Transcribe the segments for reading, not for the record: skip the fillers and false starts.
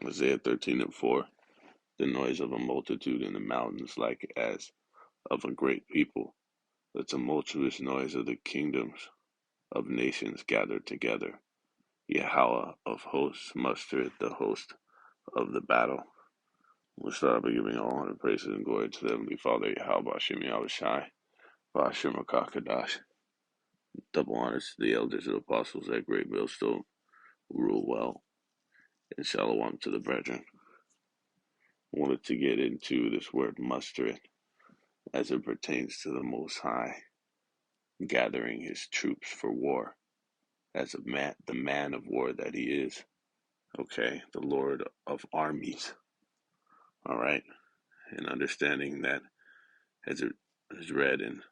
Isaiah 13:4. The noise of a multitude in the mountains like as of a great people. The tumultuous noise of the kingdoms of nations gathered together. Yahweh of hosts mustered the host of the battle. We'll start by giving all honor, praises, and glory to the Heavenly Father, Yahweh Hashem Yahweh Shai, Ba'ashem Rakakadash. Double honors to the elders and apostles at Great Millstone who rule well, and shalom to the brethren. I wanted to get into this word mustered as it pertains to the Most High gathering his troops for war as a man, the man of war that he is. Okay, the Lord of armies. All right, and understanding that as it is read in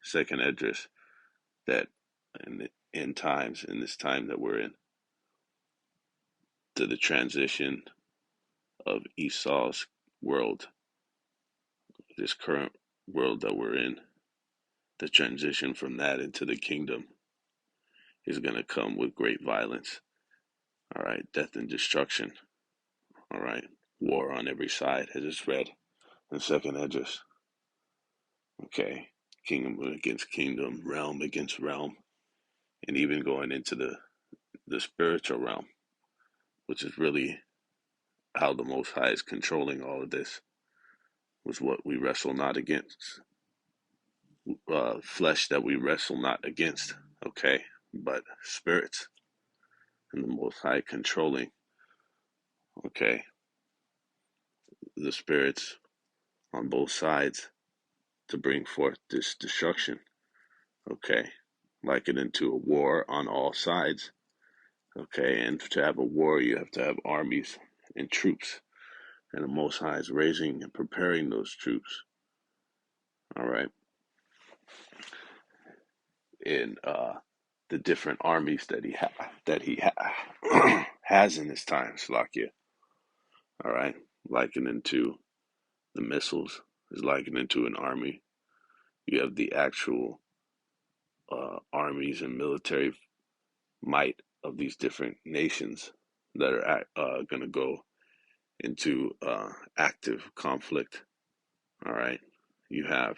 Second Esdras, that in the end times, in this time that we're in, to the transition of Esau's world, this current world that we're in, the transition from that into the kingdom is going to come with great violence. All right, death and destruction. All right, war on every side, as it's read in Second Esdras. Okay, kingdom against kingdom, realm against realm, and even going into the spiritual realm, which is really how the Most High is controlling all of this, was what we wrestle not against, flesh that we wrestle not against, okay, but spirits, and the Most High controlling, okay, the spirits on both sides to bring forth this destruction, okay, like it into a war on all sides, okay, and to have a war, you have to have armies and troops, and the Most High is raising and preparing those troops, all right, in the different armies that he has in his time, Slakia, all right, likened into the missiles is likened into an army. You have the actual armies and military might of these different nations that are going to go into active conflict. All right, you have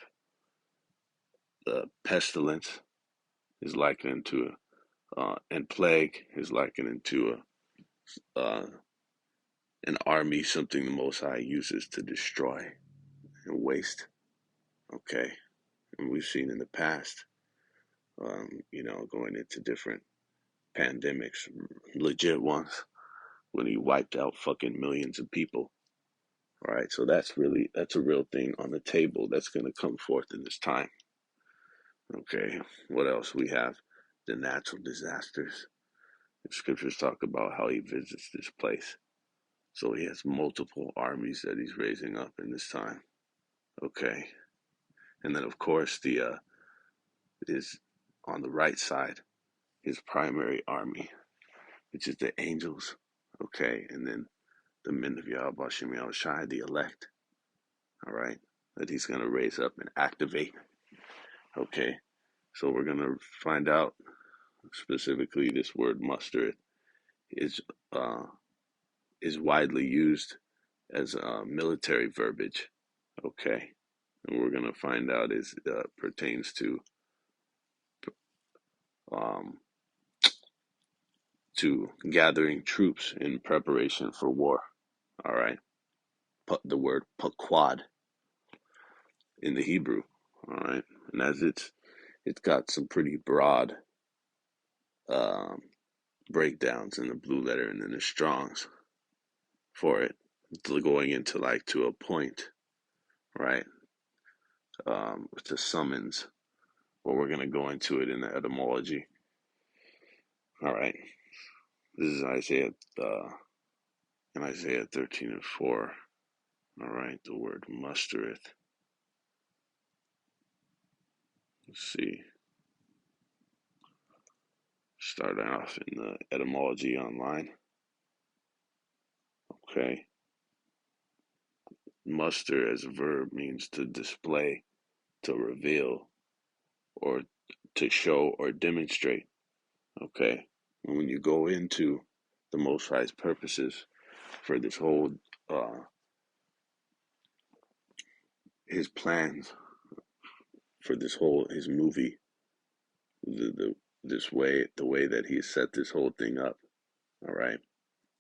the pestilence is likened to and plague is likened to an army, something the Most High uses to destroy and waste. Okay, and we've seen in the past, going into different pandemics, legit ones, when he wiped out fucking millions of people. All right, so that's a real thing on the table that's going to come forth in this time. Okay, what else we have? The natural disasters. The scriptures talk about how he visits this place. So he has multiple armies that he's raising up in this time. Okay, and then of course the is on the right side his primary army, which is the angels. Okay, and then the men of Yahweh Shem Yahweh Shai, the elect. All right, that he's going to raise up and activate. Okay, so we're going to find out specifically this word muster is uh, is widely used as military verbiage. Okay, and we're going to find out is pertains um, to gathering troops in preparation for war. All right, the word paquad in the Hebrew. All right, and as it's got some pretty broad um, breakdowns in the blue letter and in the Strongs for it, going into like to a point, right? With the summons, but we're gonna go into it in the etymology. All right, this is Isaiah in Isaiah 13:4. All right, the word mustereth. Let's see. Start off in the etymology online. Okay. Muster as a verb means to display, to reveal, or to show or demonstrate. Okay. And when you go into the Most High's purposes for this whole uh his plans for this whole his movie, the this way the way that he set this whole thing up. All right.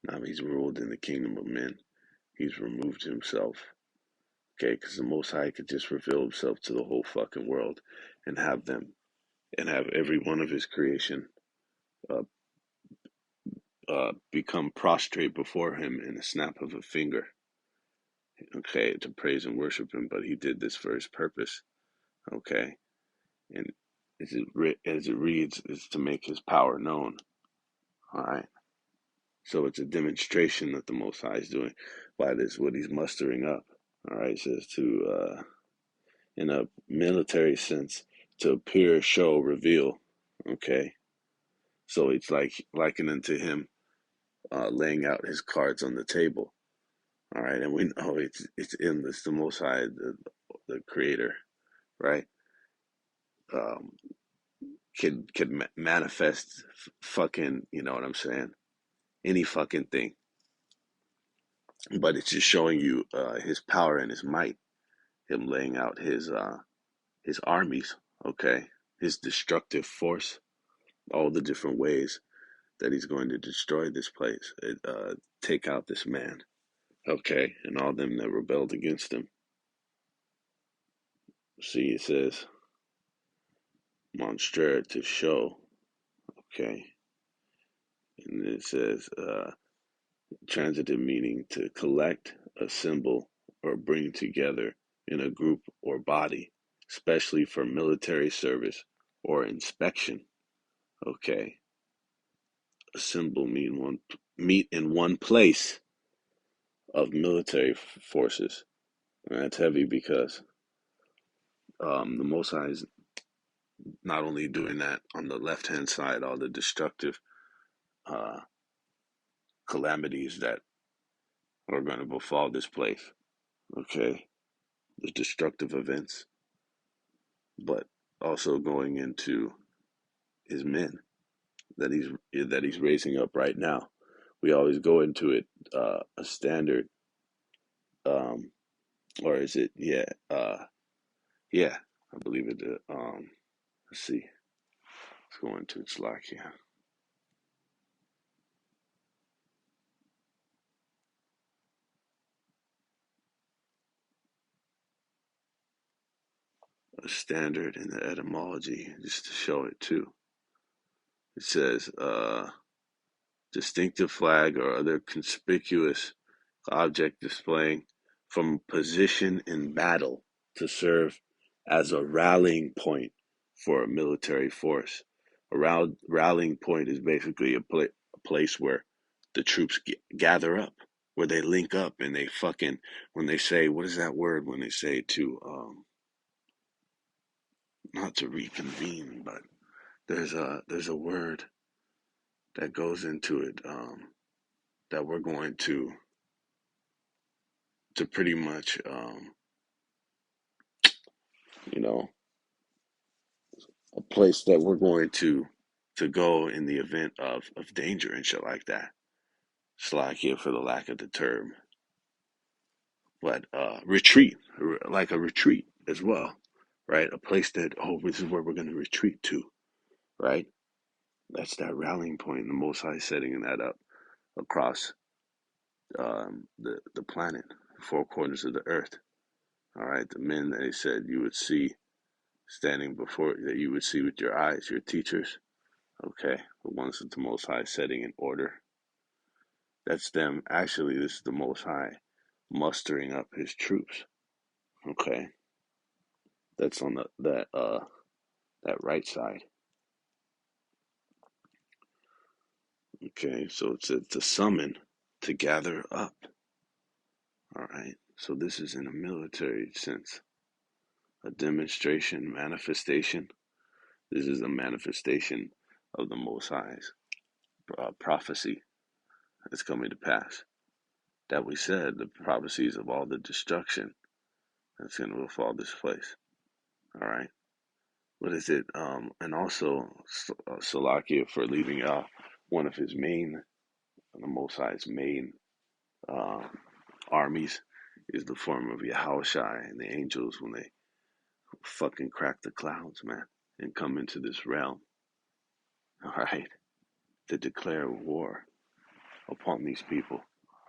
Now he's ruled in the kingdom of men. He's removed himself. Okay, because the Most High could just reveal himself to the whole fucking world and have them and have every one of his creation uh, become prostrate before him in a snap of a finger. Okay, to praise and worship him. But he did this for his purpose. Okay, and as it reads, is to make his power known. All right. So it's a demonstration that the Most High is doing by this, what he's mustering up. All right, it says in a military sense, to appear, show, reveal. Okay, so it's like likening to him laying out his cards on the table. All right, and we know it's endless. The Most High, the Creator, right? Um, can manifest fucking, you know what I'm saying? Any fucking thing, but it's just showing you his power and his might. Him laying out his armies, okay, his destructive force, all the different ways that he's going to destroy this place, take out this man, okay, and all them that rebelled against him. See, it says monster to show, okay, and it says transitive meaning to collect, assemble, or bring together in a group or body, especially for military service or inspection. Okay, assemble meet in one place of military forces. And that's heavy because the Most High is not only doing that on the left hand side, all the destructive uh, calamities that are going to befall this place. Okay, the destructive events, but also going into his men that he's raising up right now. We always go into it a standard, um, or is it? Yeah, I believe it. Let's see. Let's go into it. Slack here. A standard in the etymology, just to show it too. It says distinctive flag or other conspicuous object displaying from position in battle to serve as a rallying point for a military force. A rallying point is basically a place where the troops gather up, where they link up and they fucking, when they say, what is that word when they say to, not to reconvene, but there's a word that goes into it, that we're going to pretty much, you know, a place that we're going to go in the event of danger and shit like that. Slovakia for the lack of the term, but retreat, like a retreat as well, right? A place that, oh, this is where we're going to retreat to, right? That's that rallying point. The Most High setting that up across the planet, four corners of the earth. All right, the men that he said you would see standing before, that you would see with your eyes, your teachers. Okay, the ones that the Most High setting in order. That's them. Actually, this is the Most High mustering up his troops. Okay, that's on that right side. Okay, so it's to summon, to gather up. All right, so this is in a military sense, a demonstration, manifestation. This is a manifestation of the Most High's prophecy that's coming to pass. That we said, the prophecies of all the destruction that's going to befall this place. All right. What is it? And also Salakia for leaving out one of his main, the Most High's main uh, armies is the form of Yahushai and the angels when they fucking crack the clouds, man, and come into this realm, all right, to declare war upon these people,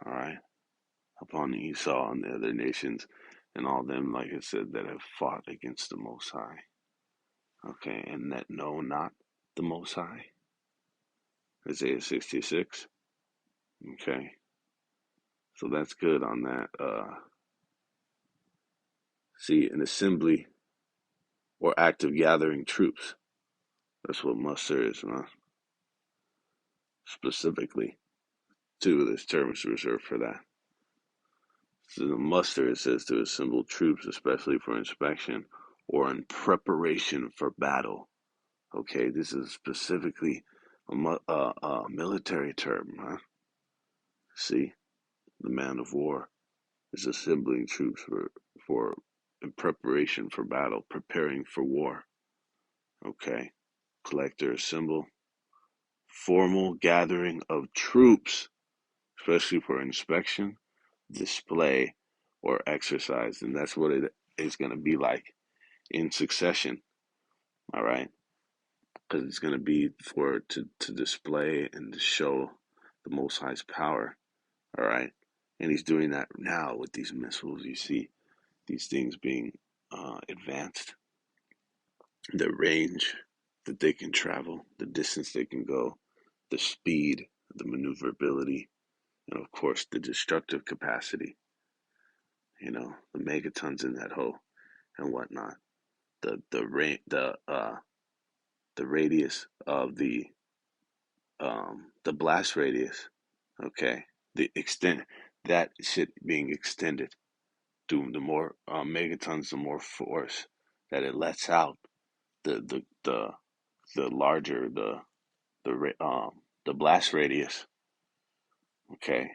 all right, upon Esau and the other nations and all them, like I said, that have fought against the Most High, okay, and that know not the Most High. Isaiah 66, okay, so that's good on that. See, an assembly or act of gathering troops. That's what muster is, huh? Specifically, too, this term is reserved for that. So the muster, it says to assemble troops, especially for inspection or in preparation for battle. Okay, this is specifically a military term, huh? See, the man of war is assembling troops for in preparation for battle, preparing for war. Okay, collector, assemble, formal gathering of troops, especially for inspection, display, or exercise. And that's what it is going to be like in succession. All right. Because it's going to be for to display and to show the Most High's power. All right. And he's doing that now with these missiles. You see these things being advanced, the range that they can travel, the distance they can go, the speed, the maneuverability, and of course the destructive capacity. The megatons in that hole and whatnot. The radius of the blast radius. Okay, the extent that shit being extended. The more megatons, the more force that it lets out. The larger the blast radius. Okay,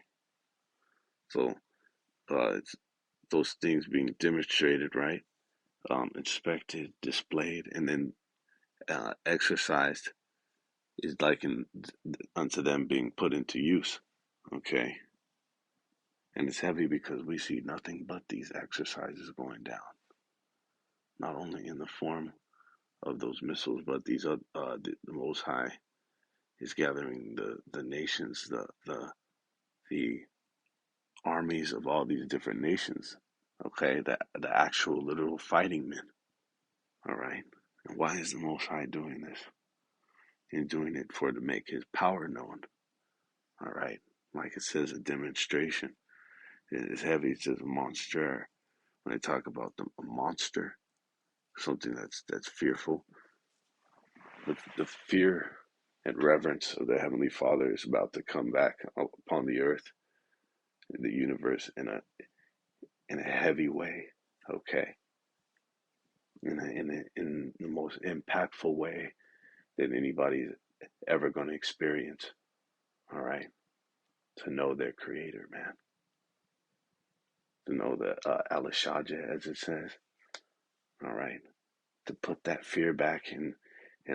so it's those things being demonstrated, right? Inspected, displayed, and then exercised is likened unto them being put into use. Okay, and it's heavy because we see nothing but these exercises going down, not only in the form of those missiles, but the Most High is gathering the nations, the armies of all these different nations. Okay, the actual literal fighting men. All right, and why is the Most High doing this? He's doing it to make His power known. All right, like it says, a demonstration. It's heavy. It says a monster. When they talk about a monster, something that's fearful, the fear and reverence of the Heavenly Father is about to come back upon the earth, in the universe, in a heavy way. Okay, in the most impactful way that anybody's ever going to experience. All right, to know their Creator, man, to know the Alashaja, as it says. All right, to put that fear back in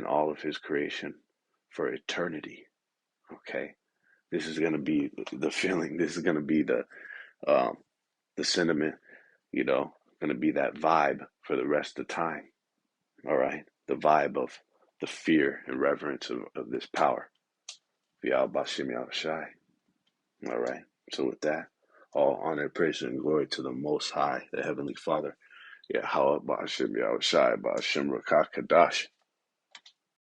all of His creation for eternity. Okay, this is going to be the feeling. This is going to be the sentiment. Going to be that vibe for the rest of time. All right, the vibe of the fear and reverence of this power. All right. So with that, all honor, praise, and glory to the Most High, the Heavenly Father. Yahweh Ba'ashem Yahushai Ba'ashem Rakakadash.